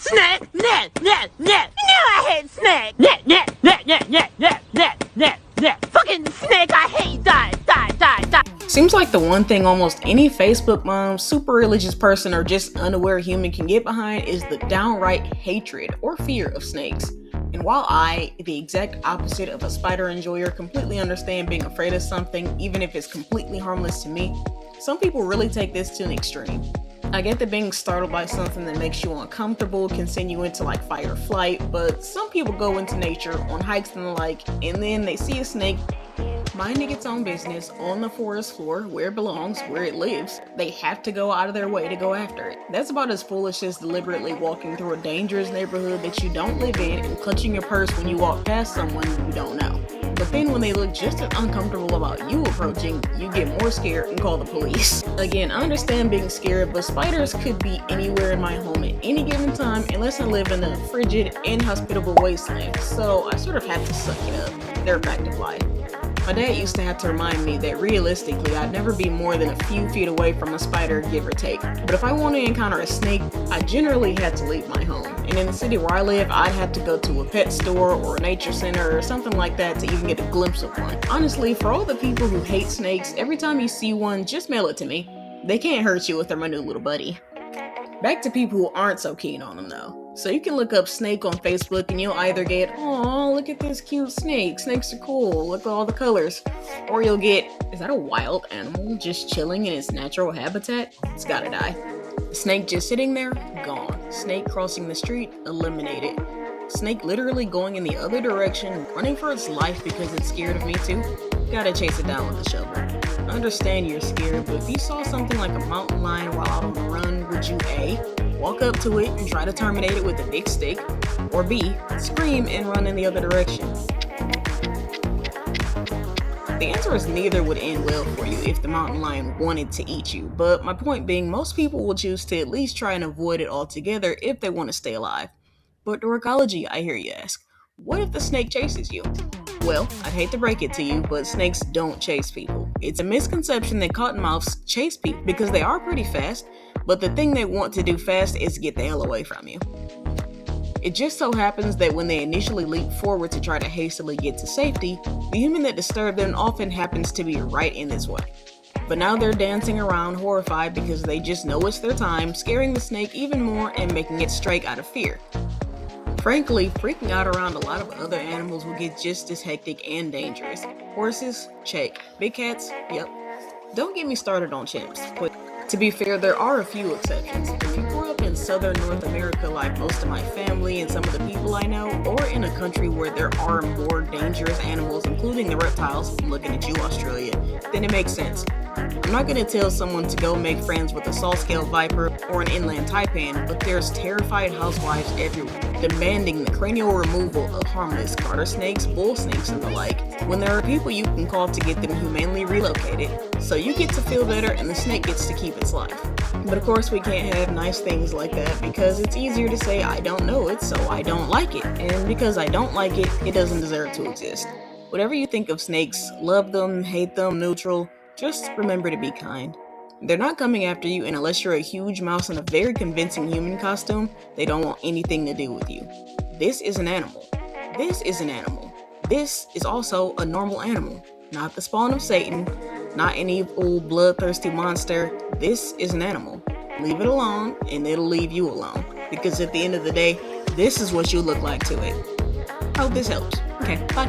Snake! Net! Net! Net! You know I hate snake! Net! Net! Net! Net! Net! Net! Net! Net! Net! Fucking snake! I hate you! Die! Die! Die! Die! Seems like the one thing almost any Facebook mom, super religious person, or just unaware human can get behind is the downright hatred or fear of snakes. And while I, the exact opposite of a spider enjoyer, completely understand being afraid of something, even if it's completely harmless to me, some people really take this to an extreme. I get that being startled by something that makes you uncomfortable can send you into like fight or flight, but some people go into nature on hikes and the like, and then they see a snake minding its own business on the forest floor where it belongs, where it lives. They have to go out of their way to go after it. That's about as foolish as deliberately walking through a dangerous neighborhood that you don't live in and clutching your purse when you walk past someone you don't know. But then when they look just as uncomfortable about you approaching, you get more scared and call the police. Again, I understand being scared, but spiders could be anywhere in my home at any given time unless I live in a frigid, inhospitable wasteland, so I sort of have to suck it up. They're a fact of life. My dad used to have to remind me that realistically, I'd never be more than a few feet away from a spider, give or take. But if I want to encounter a snake, I generally had to leave my home. And in the city where I live, I'd have to go to a pet store or a nature center or something like that to even get a glimpse of one. Honestly, for all the people who hate snakes, every time you see one, just mail it to me. They can't hurt you if they're my new little buddy. Back to people who aren't so keen on them though. So you can look up snake on Facebook and you'll either get, "Oh, look at this cute snake. Snakes are cool. Look at all the colors." Or you'll get, "Is that a wild animal just chilling in its natural habitat? It's gotta die." Snake just sitting there? Gone. Snake crossing the street? Eliminated. Snake literally going in the other direction, running for its life because it's scared of me too? Gotta chase it down with a shovel. I understand you're scared, but if you saw something like a mountain lion while out on the run, would you A, walk up to it and try to terminate it with a big stick, or B, scream and run in the other direction? The answer is neither would end well for you if the mountain lion wanted to eat you, but my point being, most people will choose to at least try and avoid it altogether if they want to stay alive. But dorkology, I hear you ask. What if the snake chases you? Well, I'd hate to break it to you, but snakes don't chase people. It's a misconception that cottonmouths chase people because they are pretty fast, but the thing they want to do fast is get the hell away from you. It just so happens that when they initially leap forward to try to hastily get to safety, the human that disturbed them often happens to be right in this way. But now they're dancing around horrified because they just know it's their time, scaring the snake even more and making it strike out of fear. Frankly, freaking out around a lot of other animals will get just as hectic and dangerous. Horses? Check. Big cats? Yep. Don't get me started on chimps. But to be fair, there are a few exceptions. If you grew up in southern North America like most of my family and some of the people I know, or in a country where there are more dangerous animals, including the reptiles, I'm looking at you, Australia, then it makes sense. I'm not going to tell someone to go make friends with a saw-scaled viper or an inland taipan, but there's terrified housewives everywhere, demanding the cranial removal of harmless garter snakes, bull snakes, and the like, when there are people you can call to get them humanely relocated. So you get to feel better and the snake gets to keep its life. But of course we can't have nice things like that because it's easier to say I don't know it, so I don't like it. And because I don't like it, it doesn't deserve to exist. Whatever you think of snakes, love them, hate them, neutral, just remember to be kind. They're not coming after you, and unless you're a huge mouse in a very convincing human costume, they don't want anything to do with you. This is an animal. This is an animal. This is also a normal animal. Not the spawn of Satan, not an evil, bloodthirsty monster. This is an animal. Leave it alone, and it'll leave you alone. Because at the end of the day, this is what you look like to it. Hope this helps. Okay, bye.